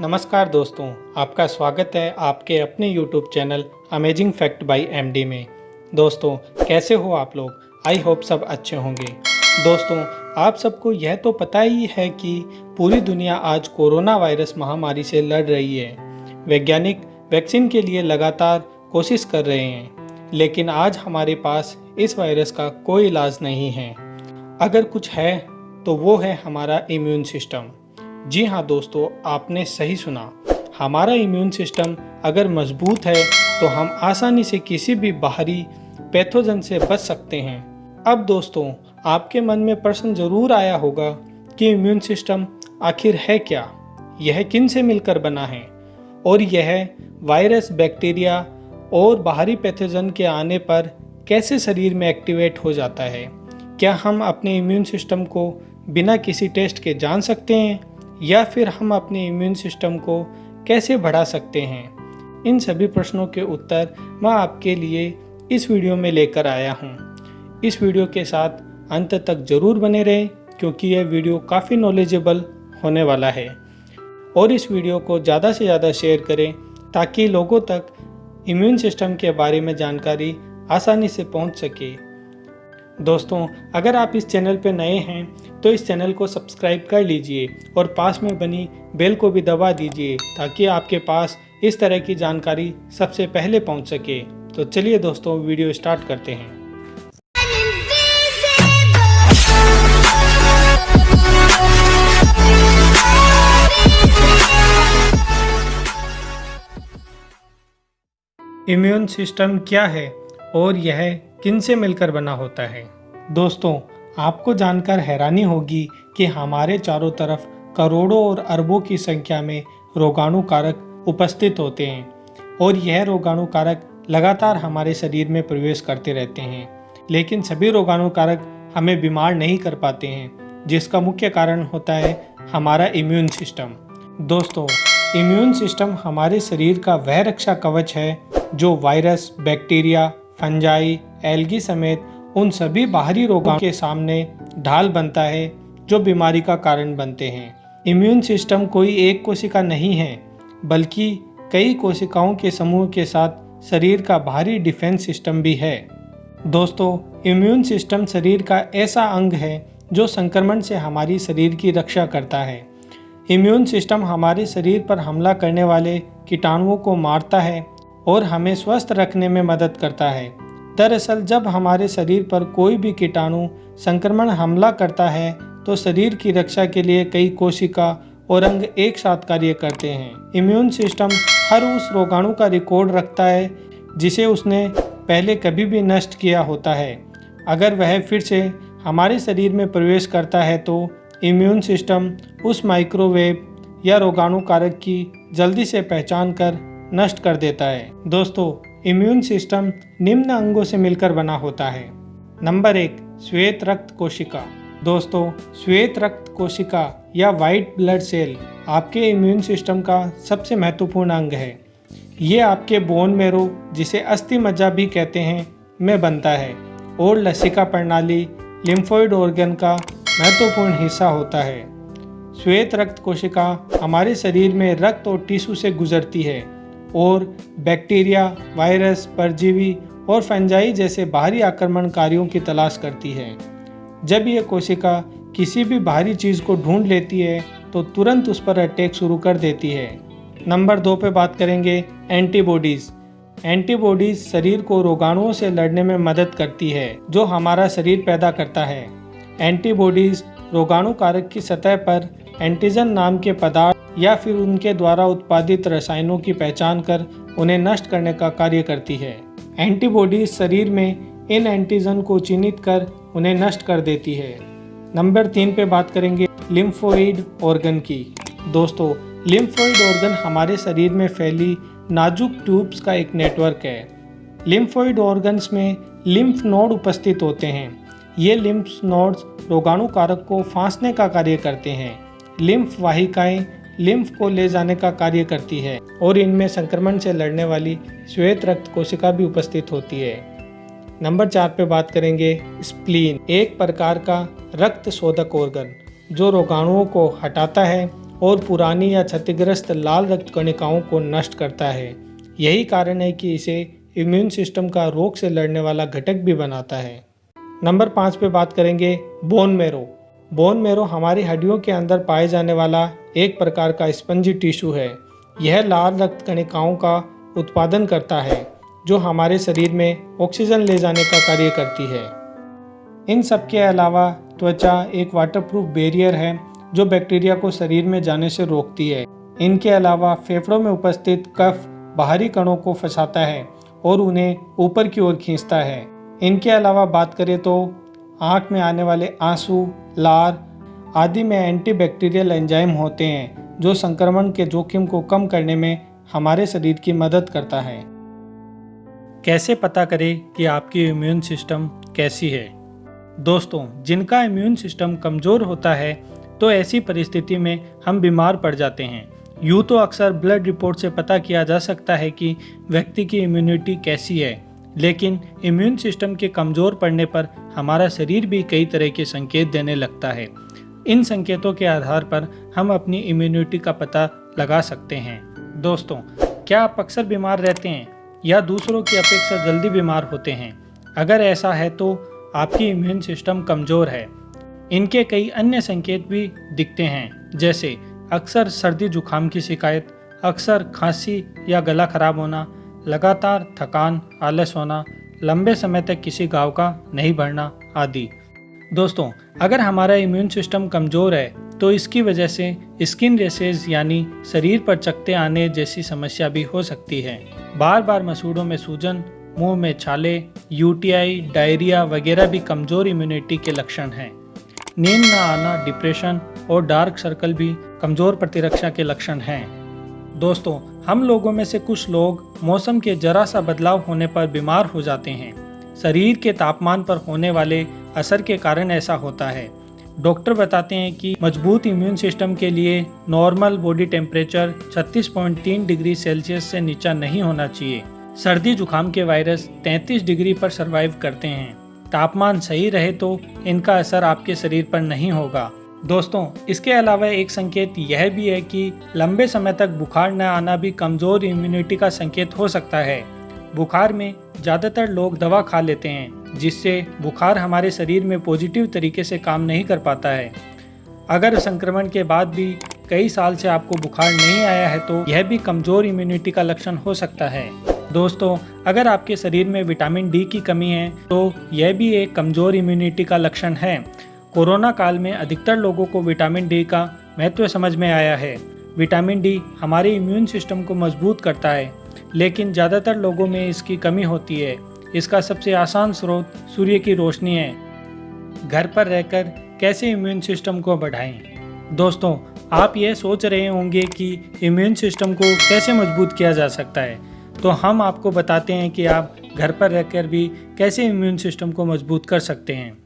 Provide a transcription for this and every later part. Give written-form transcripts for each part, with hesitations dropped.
नमस्कार दोस्तों, आपका स्वागत है आपके अपने YouTube channel amazing fact bye MD में। दोस्तों, कैसे हो आप लोग? आई होप सब अच्छे होंगे। दोस्तों, आप सबको यह तो पता ही है कि पूरी दुनिया आज कोरोना वायरस महामारी से लड़ रही है। वैज्ञानिक वैक्सीन के लिए लगातार कोशिश कर रहे हैं, लेकिन आज हमारे पास इस वायरस का कोई इलाज नहीं है। अगर कुछ है तो वो है हमारा इम्यून सिस्टम। जी हाँ दोस्तों, आपने सही सुना। हमारा इम्यून सिस्टम अगर मजबूत है तो हम आसानी से किसी भी बाहरी पैथोजन से बच सकते हैं। अब दोस्तों, आपके मन में प्रश्न जरूर आया होगा कि इम्यून सिस्टम आखिर है क्या, यह किन से मिलकर बना है और यह वायरस, बैक्टीरिया और बाहरी पैथोजन के आने पर कैसे शरीर में एक्टिवेट हो जाता है। क्या हम अपने इम्यून सिस्टम को बिना किसी टेस्ट के जान सकते हैं या फिर हम अपने इम्यून सिस्टम को कैसे बढ़ा सकते हैं? इन सभी प्रश्नों के उत्तर मैं आपके लिए इस वीडियो में लेकर आया हूँ। इस वीडियो के साथ अंत तक जरूर बने रहें क्योंकि यह वीडियो काफ़ी नॉलेजेबल होने वाला है। और इस वीडियो को ज़्यादा से ज़्यादा शेयर करें ताकि लोगों तक इम्यून सिस्टम के बारे में जानकारी आसानी से पहुँच सके। दोस्तों, अगर आप इस चैनल पर नए हैं तो इस चैनल को सब्सक्राइब कर लीजिए और पास में बनी बेल को भी दबा दीजिए ताकि आपके पास इस तरह की जानकारी सबसे पहले पहुंच सके। तो चलिए दोस्तों, वीडियो स्टार्ट करते हैं। इम्यून सिस्टम क्या है और यह किन से मिलकर बना होता है? दोस्तों, आपको जानकर हैरानी होगी कि हमारे चारों तरफ करोड़ों और अरबों की संख्या में रोगाणु कारक उपस्थित होते हैं और यह रोगाणु कारक लगातार हमारे शरीर में प्रवेश करते रहते हैं। लेकिन सभी रोगाणु कारक हमें बीमार नहीं कर पाते हैं, जिसका मुख्य कारण होता है हमारा इम्यून सिस्टम। दोस्तों, इम्यून सिस्टम हमारे शरीर का वह रक्षा कवच है जो वायरस, बैक्टीरिया, फंजाई, एल्गी समेत उन सभी बाहरी रोगों के सामने ढाल बनता है जो बीमारी का कारण बनते हैं। इम्यून सिस्टम कोई एक कोशिका नहीं है, बल्कि कई कोशिकाओं के समूह के साथ शरीर का बाहरी डिफेंस सिस्टम भी है। दोस्तों, इम्यून सिस्टम शरीर का ऐसा अंग है जो संक्रमण से हमारी शरीर की रक्षा करता है। इम्यून सिस्टम हमारे शरीर पर हमला करने वाले कीटाणुओं को मारता है और हमें स्वस्थ रखने में मदद करता है। दरअसल जब हमारे शरीर पर कोई भी कीटाणु संक्रमण हमला करता है तो शरीर की रक्षा के लिए कई कोशिका और अंग एक साथ कार्य करते हैं। इम्यून सिस्टम हर उस रोगाणु का रिकॉर्ड रखता है जिसे उसने पहले कभी भी नष्ट किया होता है। अगर वह फिर से हमारे शरीर में प्रवेश करता है तो इम्यून सिस्टम उस माइक्रोवेव या रोगाणु कारक की जल्दी से पहचान कर नष्ट कर देता है। दोस्तों, इम्यून सिस्टम निम्न अंगों से मिलकर बना होता है। नंबर 1, श्वेत रक्त कोशिका। दोस्तों, श्वेत रक्त कोशिका या वाइट ब्लड सेल आपके इम्यून सिस्टम का सबसे महत्वपूर्ण अंग है। ये आपके बोन मैरो, जिसे अस्थि मज्जा भी कहते हैं, में बनता है और लसिका प्रणाली, लिम्फोइड ऑर्गन का महत्वपूर्ण हिस्सा होता है। श्वेत रक्त कोशिका हमारे शरीर में रक्त और टिश्यू से गुजरती है और बैक्टीरिया, वायरस, परजीवी और फंजाई जैसे बाहरी आक्रमणकारियों की तलाश करती है। जब यह कोशिका किसी भी बाहरी चीज़ को ढूंढ लेती है तो तुरंत उस पर अटैक शुरू कर देती है। नंबर 2 पे बात करेंगे एंटीबॉडीज़। एंटीबॉडीज़ शरीर को रोगाणुओं से लड़ने में मदद करती है जो हमारा शरीर पैदा करता है। एंटीबॉडीज़ रोगाणु कारक की सतह पर एंटीजन नाम के पदार्थ या फिर उनके द्वारा उत्पादित रसायनों की पहचान कर उन्हें नष्ट करने का कार्य करती है। एंटीबॉडीज शरीर में इन एंटीजन को चिन्हित कर उन्हें नष्ट कर देती है। नंबर 3 पे बात करेंगे लिम्फोइड ऑर्गन की। दोस्तों, लिम्फोइड ऑर्गन हमारे शरीर में फैली नाजुक ट्यूब्स का एक नेटवर्क है। लिम्फोइड ऑर्गन्स में लिम्फ नोड उपस्थित होते हैं। ये लिम्फ नोड्स रोगाणु कारक को फांसने का कार्य करते हैं। लिम्फ वाहिकाएं लिम्फ को ले जाने का कार्य करती है और इनमें संक्रमण से लड़ने वाली श्वेत रक्त कोशिका भी उपस्थित होती है। नंबर 4 पे बात करेंगे स्प्लीन, एक प्रकार का रक्त शोधक ऑर्गन जो रोगाणुओं को हटाता है और पुरानी या क्षतिग्रस्त लाल रक्त कणिकाओं को नष्ट करता है। यही कारण है कि इसे इम्यून सिस्टम का रोग से लड़ने वाला घटक भी बनाता है। नंबर 5 पे बात करेंगे बोन मैरो। बोन मैरो हमारी हड्डियों के अंदर पाए जाने वाला एक प्रकार का स्पंजी टिश्यू है। यह लाल रक्त कणिकाओं का उत्पादन करता है जो हमारे शरीर में ऑक्सीजन ले जाने का कार्य करती है। इन सब के अलावा त्वचा एक वाटरप्रूफ बैरियर है जो बैक्टीरिया को शरीर में जाने से रोकती है। इनके अलावा फेफड़ों में उपस्थित कफ बाहरी कणों को फंसाता है और उन्हें ऊपर की ओर खींचता है। इनके अलावा बात करें तो आँख में आने वाले आंसू, लार आदि में एंटीबैक्टीरियल एंजाइम होते हैं जो संक्रमण के जोखिम को कम करने में हमारे शरीर की मदद करता है। कैसे पता करें कि आपकी इम्यून सिस्टम कैसी है? दोस्तों, जिनका इम्यून सिस्टम कमज़ोर होता है तो ऐसी परिस्थिति में हम बीमार पड़ जाते हैं। यूँ तो अक्सर ब्लड रिपोर्ट से पता किया जा सकता है कि व्यक्ति की इम्यूनिटी कैसी है, लेकिन इम्यून सिस्टम के कमज़ोर पड़ने पर हमारा शरीर भी कई तरह के संकेत देने लगता है। इन संकेतों के आधार पर हम अपनी इम्यूनिटी का पता लगा सकते हैं। दोस्तों, क्या आप अक्सर बीमार रहते हैं या दूसरों की अपेक्षा जल्दी बीमार होते हैं? अगर ऐसा है तो आपकी इम्यून सिस्टम कमज़ोर है। इनके कई अन्य संकेत भी दिखते हैं, जैसे अक्सर सर्दी जुकाम की शिकायत, अक्सर खांसी या गला खराब होना, लगातार थकान, आलस होना, लंबे समय तक किसी घाव का नहीं भरना आदि। दोस्तों, अगर हमारा इम्यून सिस्टम कमज़ोर है तो इसकी वजह से स्किन रैशेज यानी शरीर पर चकत्ते आने जैसी समस्या भी हो सकती है। बार बार मसूड़ों में सूजन, मुंह में छाले, यूटीआई, डायरिया वगैरह भी कमज़ोर इम्यूनिटी के लक्षण हैं। नींद न आना, डिप्रेशन और डार्क सर्कल भी कमज़ोर प्रतिरक्षा के लक्षण हैं। दोस्तों, हम लोगों में से कुछ लोग मौसम के जरा सा बदलाव होने पर बीमार हो जाते हैं। शरीर के तापमान पर होने वाले असर के कारण ऐसा होता है। डॉक्टर बताते हैं कि मजबूत इम्यून सिस्टम के लिए normal body temperature 36.3 degree Celsius से नीचा नहीं होना चाहिए। सर्दी जुकाम के वायरस 33 डिग्री पर सर्वाइव करते हैं। तापमान सही रहे तो इनका असर आपके शरीर पर नहीं होगा। दोस्तों, इसके अलावा एक संकेत यह भी है कि लंबे समय तक बुखार न आना भी कमज़ोर इम्यूनिटी का संकेत हो सकता है। बुखार में ज़्यादातर लोग दवा खा लेते हैं, जिससे बुखार हमारे शरीर में पॉजिटिव तरीके से काम नहीं कर पाता है। अगर संक्रमण के बाद भी कई साल से आपको बुखार नहीं आया है तो यह भी कमज़ोर इम्यूनिटी का लक्षण हो सकता है। दोस्तों, अगर आपके शरीर में विटामिन डी की कमी है तो यह भी एक कमज़ोर इम्यूनिटी का लक्षण है। कोरोना काल में अधिकतर लोगों को विटामिन डी का महत्व समझ में आया है। विटामिन डी हमारे इम्यून सिस्टम को मजबूत करता है, लेकिन ज़्यादातर लोगों में इसकी कमी होती है। इसका सबसे आसान स्रोत सूर्य की रोशनी है। घर पर रहकर कैसे इम्यून सिस्टम को बढ़ाएं? दोस्तों, आप यह सोच रहे होंगे कि इम्यून सिस्टम को कैसे मजबूत किया जा सकता है, तो हम आपको बताते हैं कि आप घर पर रहकर भी कैसे इम्यून सिस्टम को मजबूत कर सकते हैं।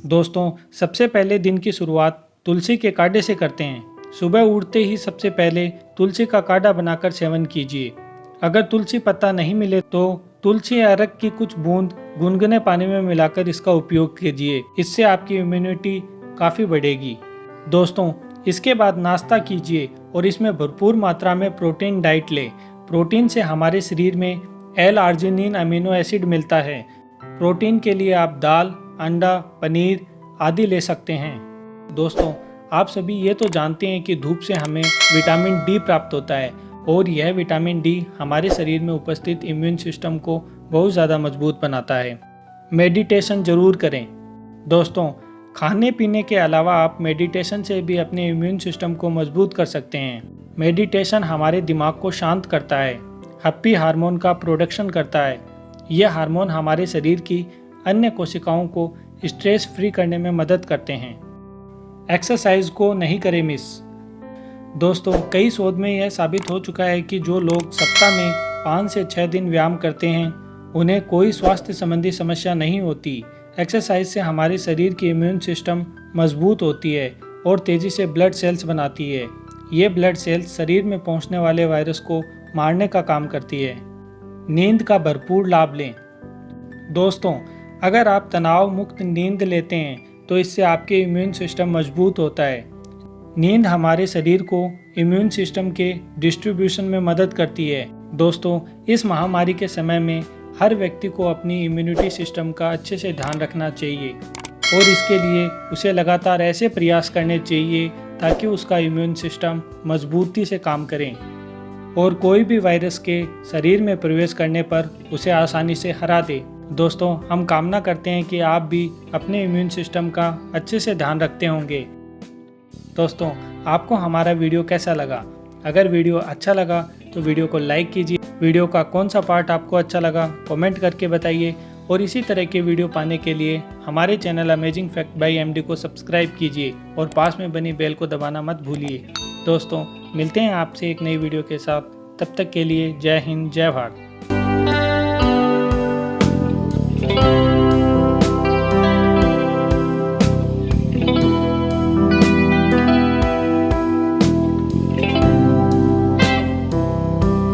दोस्तों, सबसे पहले दिन की शुरुआत तुलसी के काढ़े से करते हैं। सुबह उठते ही सबसे पहले तुलसी का काढ़ा बनाकर सेवन कीजिए। अगर तुलसी पत्ता नहीं मिले तो तुलसी अरक की कुछ बूंद गुनगुने पानी में मिलाकर इसका उपयोग कीजिए। इससे आपकी इम्यूनिटी काफ़ी बढ़ेगी। दोस्तों, इसके बाद नाश्ता कीजिए और इसमें भरपूर मात्रा में प्रोटीन डाइट लें। प्रोटीन से हमारे शरीर में L-आर्जिनिन अमीनो एसिड मिलता है। प्रोटीन के लिए आप दाल, अंडा, पनीर आदि ले सकते हैं। दोस्तों, आप सभी ये तो जानते हैं कि धूप से हमें विटामिन डी प्राप्त होता है और यह विटामिन डी हमारे शरीर में उपस्थित इम्यून सिस्टम को बहुत ज़्यादा मजबूत बनाता है। मेडिटेशन ज़रूर करें। दोस्तों, खाने पीने के अलावा आप मेडिटेशन से भी अपने इम्यून सिस्टम को मजबूत कर सकते हैं। मेडिटेशन हमारे दिमाग को शांत करता है, हैप्पी हार्मोन का प्रोडक्शन करता है। यह हार्मोन हमारे शरीर की अन्य कोशिकाओं को स्ट्रेस फ्री करने में मदद करते हैं। एक्सरसाइज को नहीं करें मिस। दोस्तों, कई शोध में यह साबित हो चुका है कि जो लोग सप्ताह में 5 से 6 दिन व्यायाम करते हैं उन्हें कोई स्वास्थ्य संबंधी समस्या नहीं होती। एक्सरसाइज से हमारे शरीर की इम्यून सिस्टम मजबूत होती है और तेज़ी से ब्लड सेल्स बनाती है। ये ब्लड सेल्स शरीर में पहुंचने वाले वायरस को मारने का काम करती है। नींद का भरपूर लाभ लें। दोस्तों, अगर आप तनाव मुक्त नींद लेते हैं तो इससे आपके इम्यून सिस्टम मजबूत होता है। नींद हमारे शरीर को इम्यून सिस्टम के डिस्ट्रीब्यूशन में मदद करती है। दोस्तों, इस महामारी के समय में हर व्यक्ति को अपनी इम्यूनिटी सिस्टम का अच्छे से ध्यान रखना चाहिए और इसके लिए उसे लगातार ऐसे प्रयास करने चाहिए ताकि उसका इम्यून सिस्टम मजबूती से काम करे और कोई भी वायरस के शरीर में प्रवेश करने पर उसे आसानी से हरा दे। दोस्तों, हम कामना करते हैं कि आप भी अपने इम्यून सिस्टम का अच्छे से ध्यान रखते होंगे। दोस्तों, आपको हमारा वीडियो कैसा लगा? अगर वीडियो अच्छा लगा तो वीडियो को लाइक कीजिए। वीडियो का कौन सा पार्ट आपको अच्छा लगा कमेंट करके बताइए और इसी तरह के वीडियो पाने के लिए हमारे channel amazing fact bye MD को सब्सक्राइब कीजिए और पास में बनी बेल को दबाना मत भूलिए। दोस्तों, मिलते हैं आपसे एक नई वीडियो के साथ। तब तक के लिए जय हिंद, जय भारत।